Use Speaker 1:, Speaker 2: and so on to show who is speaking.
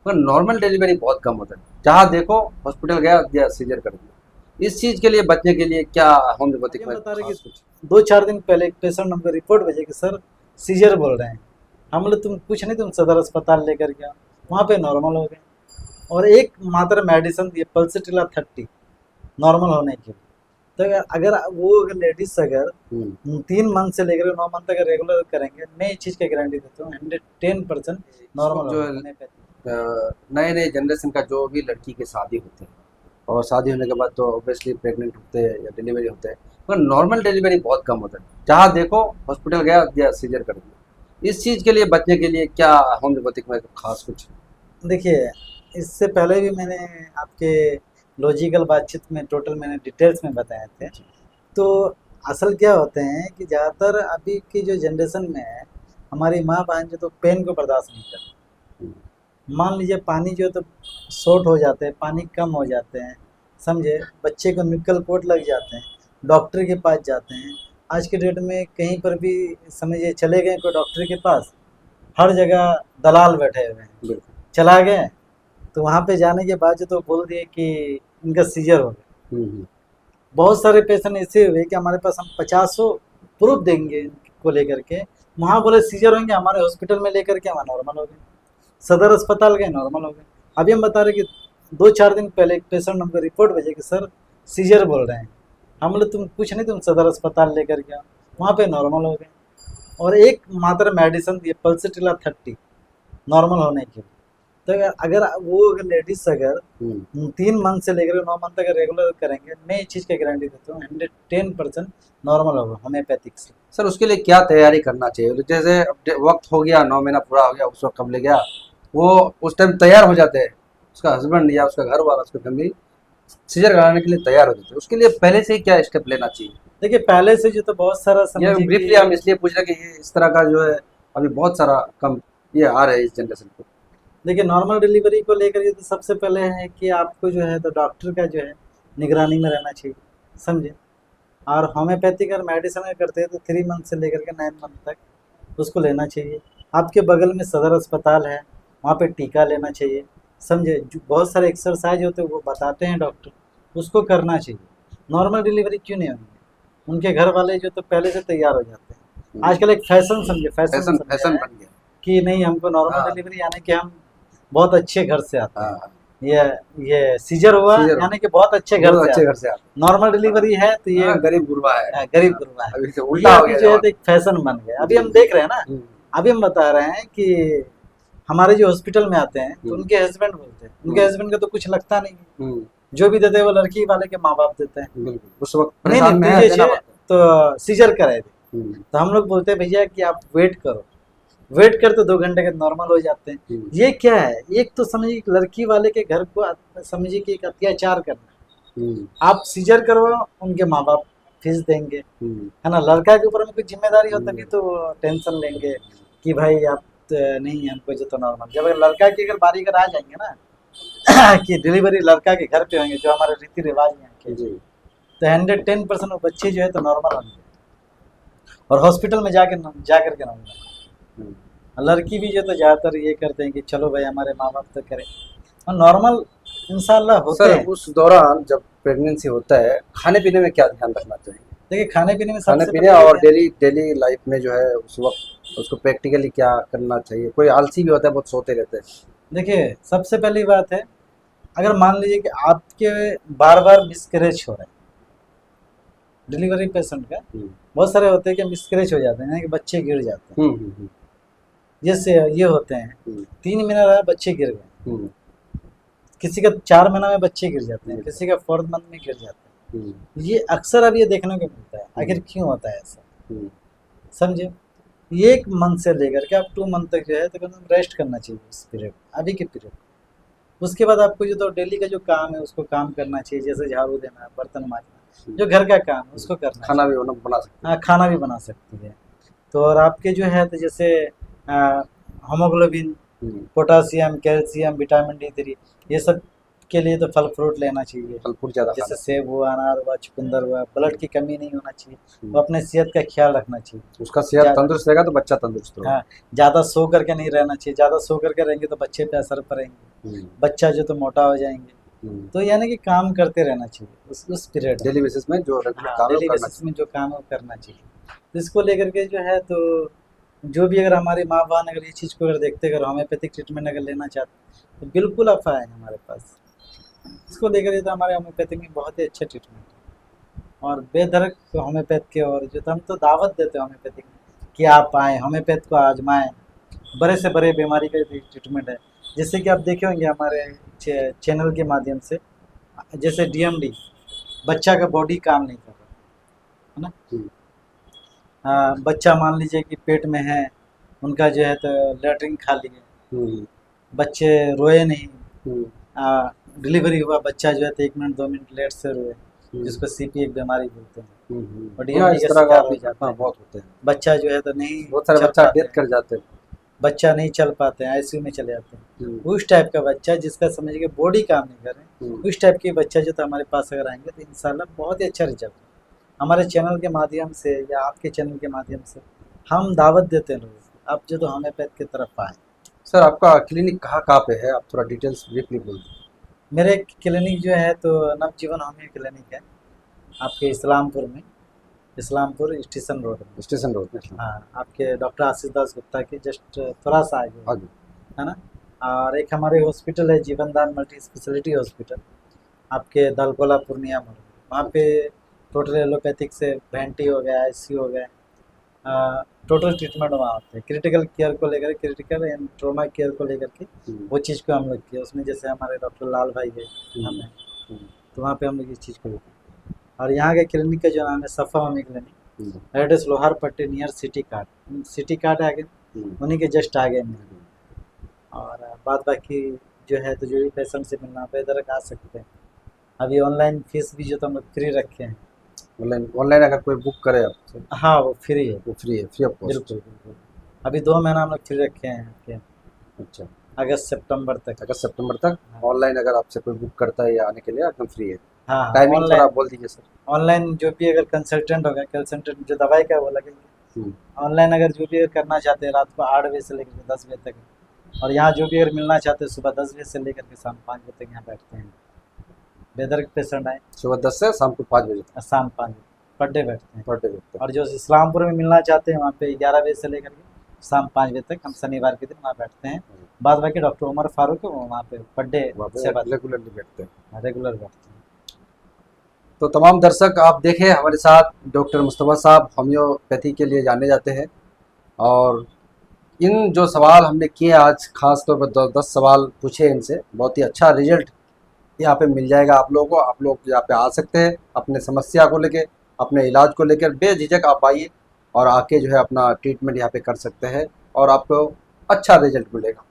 Speaker 1: मगर normal delivery बहुत कम होता है। जहाँ देखो हॉस्पिटल गया दिया सीजर कर दिया। इस चीज के लिए बचने के लिए क्या होम्योपैथिक
Speaker 2: आगे
Speaker 1: में
Speaker 2: बता रहे
Speaker 1: खास
Speaker 2: कि
Speaker 1: कुछ?
Speaker 2: 2-4 दिन पहले एक पेशेंट हमको रिपोर्ट भेजे कि सर सीजर बोल रहे हैं। हम बोले तुम कुछ नहीं, तुम सदर अस्पताल लेकर गया, वहाँ पे नॉर्मल हो गए। और एक मात्र मेडिसिन दिए पल्सिटिला 30 नॉर्मल होने के लिए। तो अगर लेडीज अगर
Speaker 1: हम्म।
Speaker 2: 3 मंथ से लेकर 9 मंथ तक रेगुलर करेंगे, मैं इस चीज़ की गारंटी देता हूँ 110%
Speaker 1: इस
Speaker 2: नॉर्मल
Speaker 1: वक्त जो
Speaker 2: होगा
Speaker 1: है
Speaker 2: होम्योपैथी।
Speaker 1: नए नए जनरेशन का जो भी लड़की की शादी होती है और शादी होने के बाद तो ऑब्वियसली प्रेग्नेंट होते हैं या डिलीवरी होते हैं, मगर नॉर्मल डिलीवरी बहुत कम होता है। जहाँ देखो हॉस्पिटल गया दिया सीजर कर दिया। इस चीज के लिए बचने के लिए क्या होम्योपैथिक में खास कुछ?
Speaker 2: देखिए, इससे पहले भी मैंने आपके लॉजिकल बातचीत में टोटल मैंने डिटेल्स में बताए थे।
Speaker 1: जी।
Speaker 2: तो असल क्या होते हैं कि ज़्यादातर अभी की जो जनरेशन में है, हमारी माँ बहन जो तो पेन को बर्दाश्त नहीं करती।
Speaker 1: हम्म।
Speaker 2: मान लीजिए पानी जो तो शॉर्ट हो जाते हैं, पानी कम हो जाते हैं, समझे, बच्चे को निकल कोट लग जाते हैं, डॉक्टर के पास जाते हैं। आज के डेट में कहीं पर भी समझिए चले गए कोई डॉक्टर के पास, हर जगह दलाल बैठे हुए हैं।
Speaker 1: बिल्कुल।
Speaker 2: चला गए तो वहाँ पे जाने के बाद जो तो बोल दिए कि इनका सीजर हो गया।
Speaker 1: हम्म।
Speaker 2: बहुत सारे पेशेंट ऐसे हुए कि हमारे पास हम 50 प्रूफ देंगे इनको लेकर के, वहाँ बोले सीजर होंगे, हमारे हॉस्पिटल में लेकर के वहाँ नॉर्मल हो गए, सदर अस्पताल गए नॉर्मल हो गए। अभी हम बता रहे कि 2-4 दिन पहले एक पेशेंट हमको रिपोर्ट भेजे कि सर सीजर बोल रहे हैं। हम बोले तुम कुछ नहीं, तुम सदर अस्पताल लेकर गया, वहाँ पे नॉर्मल हो गए। और एक मात्र मेडिसिन दिए पल्सिटिला 30 नॉर्मल होने के लिए। तो अगर लेडीज अगर
Speaker 1: हम्म।
Speaker 2: 3 मंथ से लेकर 9 मंथ तक रेगुलर करेंगे, मैं इस चीज़ की गारंटी देता हूँ 110% नॉर्मल होगा होम्योपैथिक से।
Speaker 1: सर उसके लिए क्या तैयारी करना चाहिए? तो जैसे अब वक्त हो गया, 9 महीना पूरा हो गया, उस वक्त कब ले गया, वो उस टाइम तैयार हो जाते हैं, उसका हस्बैंड या उसका घर वाला उसका फैमिली सीजर कराने के लिए तैयार हो जाते हैं, उसके लिए पहले से ही क्या स्टेप लेना चाहिए?
Speaker 2: देखिए पहले से जो तो बहुत सारा
Speaker 1: ये
Speaker 2: समझिए
Speaker 1: ब्रीफली
Speaker 2: कि
Speaker 1: हम इसलिए पूछ रहे हैं कि ये इस तरह का जो है अभी बहुत सारा कम ये आ रहा है इस जनरेशन को।
Speaker 2: देखिए नॉर्मल डिलीवरी को लेकर के तो सबसे पहले है कि आपको जो है तो डॉक्टर का जो है निगरानी में रहना चाहिए, समझे। और होम्योपैथिक और मेडिसिन अगर करते हैं तो 3 मंथ से लेकर के 9 मंथ तक उसको लेना चाहिए। आपके बगल में सदर अस्पताल है, वहाँ पे टीका लेना चाहिए, समझे। जो बहुत सारे एक्सरसाइज होते हैं वो बताते हैं डॉक्टर, उसको करना चाहिए। नॉर्मल डिलीवरी क्यों नहीं होगी, उनके घर वाले जो तो पहले से तैयार हो जाते हैं। आजकल एक फैशन समझे, फैशन
Speaker 1: फैशन
Speaker 2: समझा
Speaker 1: फैशन
Speaker 2: है
Speaker 1: बन गया।
Speaker 2: कि नहीं हमको नॉर्मल
Speaker 1: हाँ।
Speaker 2: डिलीवरी यानी कि हम बहुत अच्छे घर से आते हैं।
Speaker 1: हाँ।
Speaker 2: ये ये सीजर हुआ
Speaker 1: सीजर
Speaker 2: यानी कि बहुत अच्छे घर
Speaker 1: बहुत
Speaker 2: से
Speaker 1: अच्छे घर
Speaker 2: आते
Speaker 1: से
Speaker 2: हैं।
Speaker 1: आते
Speaker 2: नॉर्मल डिलीवरी है तो
Speaker 1: हैं।
Speaker 2: ये
Speaker 1: हाँ, गरीब गुरबा है।
Speaker 2: गरीब
Speaker 1: हाँ,
Speaker 2: गुरबा है।
Speaker 1: अभी से
Speaker 2: ये
Speaker 1: उल्टा हो
Speaker 2: अभी
Speaker 1: गया
Speaker 2: जो है
Speaker 1: जमाना।
Speaker 2: तो एक फैशन बन गया, अभी
Speaker 1: जी।
Speaker 2: हम देख रहे हैं ना। अभी हम बता रहे हैं कि हमारे जो हॉस्पिटल में आते हैं तो
Speaker 1: हम्म।
Speaker 2: उनके हस्बैंड बोलते हैं, उनके
Speaker 1: हम्म।
Speaker 2: हस्बैंड का तो कुछ लगता नहीं है।
Speaker 1: हम्म।
Speaker 2: जो भी देते हैं वो लड़की वाले के माँ बाप देते हैं।
Speaker 1: बिल्कुल उस वक्त
Speaker 2: नहीं नहीं
Speaker 1: परेशान में है,
Speaker 2: तुझे
Speaker 1: देना
Speaker 2: चाहिए
Speaker 1: पड़ता
Speaker 2: तो सीजर कराए दे।
Speaker 1: है।
Speaker 2: तो हम लोग बोलते हैं भैया कि आप वेट करो, वेट करते 2 घंटे के नॉर्मल हो जाते हैं। ये क्या है, एक तो समझिए कि लड़की वाले के घर को समझिए कि एक अत्याचार करना। आप सीजर करवाओ, उनके माँ बाप फीस देंगे, है ना। लड़का के ऊपर में कोई जिम्मेदारी हो तभी तो टेंशन लेंगे कि भाई आप नहीं हमको जो तो नॉर्मल। जब अगर लड़का की अगर बारी अगर आ जाएंगे ना कि डिलीवरी लड़का के घर पे होंगे, जो हमारे रीति रिवाज यहाँ के,
Speaker 1: जी।
Speaker 2: तो 110% वो बच्चे जो है तो नॉर्मल होंगे और हॉस्पिटल में जा करके नॉर्मल। लड़की भी जो तो ज़्यादातर ये करते हैं कि चलो भाई हमारे माँ बाप तो करें, और नॉर्मल इंशाल्लाह होते
Speaker 1: सर
Speaker 2: हैं।
Speaker 1: उस दौरान जब प्रेगनेंसी होता है, खाने पीने में क्या ध्यान रखना चाहिए?
Speaker 2: देखिए खाने पीने में
Speaker 1: खाने
Speaker 2: सबसे
Speaker 1: पीने
Speaker 2: पहले ये
Speaker 1: और
Speaker 2: ध्यान,
Speaker 1: डेली डेली लाइफ में जो है उस वक्त उसको प्रैक्टिकली क्या करना चाहिए? कोई आलसी भी होता है, बहुत सोते रहते हैं।
Speaker 2: देखिए सबसे पहली बात है, अगर मान लीजिए कि आपके बार बार मिसकैरेज हो रहा है डिलीवरी पेशेंट का, बहुत सारे होते हैं कि मिसकैरेज हो जाते हैं यानी कि बच्चे गिर जाते हैं। जैसे ये होते हैं 3 महीना रहा बच्चे गिर गए, किसी का 4 महीना में बच्चे गिर जाते हैं, किसी का 4th मंथ में गिर जाते हैं। ये अक्सर अब ये देखने को मिलता है। आखिर क्यों होता है ऐसा, समझे। 1 मंथ से लेकर के आप 2 मंथ तक जो है तो रेस्ट करना चाहिए इस पीरियड, अभी के पीरियड। उसके बाद आपको जो तो डेली का जो काम है उसको काम करना चाहिए, जैसे झाड़ू देना, बर्तन मांजना, जो घर का काम है उसको करना
Speaker 1: खाना
Speaker 2: चाहिए।
Speaker 1: भी बना सकते
Speaker 2: हाँ खाना भी बना सकती है। तो और आपके जो है तो जैसे हीमोग्लोबिन,
Speaker 1: हैं।
Speaker 2: पोटासियम, कैल्शियम, विटामिन D3, ये सब के लिए तो फल फ्रूट लेना चाहिए।
Speaker 1: फल फ्रूट ज़्यादा
Speaker 2: जैसे
Speaker 1: खाना।
Speaker 2: सेब हुआ, अनार हुआ, चुकंदर हुआ। ब्लड की कमी नहीं होना चाहिए, वो अपने सेहत का ख्याल रखना चाहिए।
Speaker 1: उसका सेहत
Speaker 2: ज़्यादा,
Speaker 1: तंदुरुस्त रहेगा तो बच्चा तंदुरुस्त होगा।
Speaker 2: हाँ ज़्यादा सो करके नहीं रहना चाहिए, ज़्यादा सो करके रहेंगे तो बच्चे पे असर पड़ेंगे। बच्चा जो तो मोटा हो जाएंगे। तो यानी कि काम करते रहना चाहिए उस पीरियड
Speaker 1: डेली बेसिस में जो रेगुलर काम है वो
Speaker 2: डेली
Speaker 1: करना
Speaker 2: बेसिस में जो काम है वो करना चाहिए। तो इसको लेकर के जो है तो जो भी अगर हमारी माँ बहन अगर ये चीज़ को अगर देखते अगर होम्योपैथिक ट्रीटमेंट अगर लेना चाहते तो बिल्कुल आप आए हमारे पास। इसको लेकर ये तो हमारे होम्योपैथिक में बहुत ही अच्छा ट्रीटमेंट है और बेधड़क होम्योपैथ के। और जो तो हम तो दावत देते हैं होम्योपैथिक में कि आप आएँ होम्योपैथ को आजमाएँ। बड़े से बड़े बीमारी का ट्रीटमेंट है। जैसे कि आप देखे होंगे हमारे चैनल के माध्यम से, जैसे डीएमडी बच्चा का बॉडी काम नहीं कर रहा है ना। बच्चा मान लीजिए कि पेट में है, उनका जो है तो लेटरिन खाली है, बच्चे रोए नहीं, डिलीवरी हुआ बच्चा जो है तो 1 मिनट 2 मिनट लेट से रोए, जिसको सीपी एक बीमारी बोलते हैं। और डीएमडी का शिकार हो जाता है,
Speaker 1: बहुत होते हैं।
Speaker 2: बच्चा जो है तो नहीं
Speaker 1: बहुत सारे
Speaker 2: चल
Speaker 1: बच्चा
Speaker 2: पाते
Speaker 1: डेथ
Speaker 2: हैं,
Speaker 1: कर जाते हैं,
Speaker 2: बच्चा नहीं चल पाते हैं, आईसीयू में चले जाते हैं। उस टाइप का बच्चा जिसका समझिए बॉडी काम नहीं कर रहे, उस टाइप के बच्चा जो तो हमारे पास अगर आएंगे तो इंशाल्लाह बहुत ही अच्छा रिजल्ट हमारे चैनल के माध्यम से या आपके चैनल के माध्यम से हम दावत देते हैं लोगों को, आप जो तो होम्योपैथ की तरफ आए।
Speaker 1: सर आपका क्लिनिक कहाँ पे है, आप थोड़ा डिटेल्स ब्रीफली बोल दें।
Speaker 2: मेरे क्लिनिक जो है तो नवजीवन होम्यो क्लिनिक है आपके इस्लामपुर में, इस्लामपुर स्टेशन रोड में।
Speaker 1: स्टेशन रोड में?
Speaker 2: हाँ, आपके डॉक्टर आशीष दास गुप्ता के जस्ट थोड़ा सा आगे है ना। और एक हमारे हॉस्पिटल है जीवनदान मल्टी स्पेशलिटी हॉस्पिटल, आपके दलगोला पूर्णिया मोड़, वहाँ पे टोटल एलोपैथिक से वेंटी हो गया, आईसीयू हो गया, टोटल ट्रीटमेंट वहाँ होते हैं। क्रिटिकल केयर को लेकर, क्रिटिकल एंड ट्रॉमा केयर को लेकर के वो चीज़ को हम लोग किया उसमें। जैसे हमारे डॉक्टर लाल भाई है हमें, तो वहाँ पे हम लोग इस चीज़ को लेते। और यहाँ के क्लिनिक का जो नाम है सफ़ा होम्यो क्लिनिक, एड्रेस लोहार पट्टी नियर सिटी कार्ट आगे, उन्हीं के जस्ट आगे में। और बाद बाकी जो है तो जो भी पेशेंट से मिलना बेदर आ सकते हैं। अभी ऑनलाइन फीस भी जो तो हम लोग फ्री रखे हैं।
Speaker 1: ऑनलाइन अगर कोई बुक करे आपसे?
Speaker 2: हाँ वो फ्री है,
Speaker 1: वो फ्री है, फ्री ऑफ कॉस्ट।
Speaker 2: बिल्कुल बिल्कुल। अभी 2 महीना हम लोग फ्री रखे हैं आपके।
Speaker 1: अच्छा,
Speaker 2: अगस्त सितंबर तक।
Speaker 1: ऑनलाइन अगर आपसे कोई बुक करता है या आने के लिए एकदम फ्री है।
Speaker 2: हाँ,
Speaker 1: टाइमिंग थोड़ा आप बोल दीजिए सर।
Speaker 2: ऑनलाइन जो भी अगर कंसल्टेंट होगा, कंसल्टेंट जो दवाई का वो लगेंगे। ऑनलाइन अगर जो भी करना चाहते हैं रात को 8 बजे से लेकर 10 बजे तक, और यहाँ जो भी अगर मिलना चाहते हैं सुबह 10 बजे से लेकर के शाम 5 बजे तक यहाँ बैठते हैं। बेदर के पेशेंट आए
Speaker 1: सुबह 10 से शाम को 5 बजे तक,
Speaker 2: शाम 5 बजे पर डे बैठते हैं।
Speaker 1: Per day.
Speaker 2: और जो इस्लामपुर में मिलना चाहते हैं वहाँ पे 11 बजे से लेकर के शाम 5 बजे तक हम शनिवार के दिन वहाँ बैठते हैं। बाद बाकी डॉक्टर उमर फारूक है वो वहाँ पे पर डे
Speaker 1: रेगुलरली बैठते हैं,
Speaker 2: रेगुलर बैठते हैं।
Speaker 1: तो तमाम दर्शक आप देखें हमारे साथ डॉक्टर मुस्तफ़ा साहब होम्योपैथी के लिए जाने जाते हैं। और इन जो सवाल हमने किए आज, ख़ास तौर पर 10 सवाल पूछे इनसे, बहुत ही अच्छा रिजल्ट यहाँ पे मिल जाएगा आप लोगों को। आप लोग यहाँ पे आ सकते हैं अपने समस्या को लेके, अपने इलाज को लेकर बेझिझक आप आइए और आके जो है अपना ट्रीटमेंट यहाँ पे कर सकते हैं और आपको अच्छा रिजल्ट मिलेगा।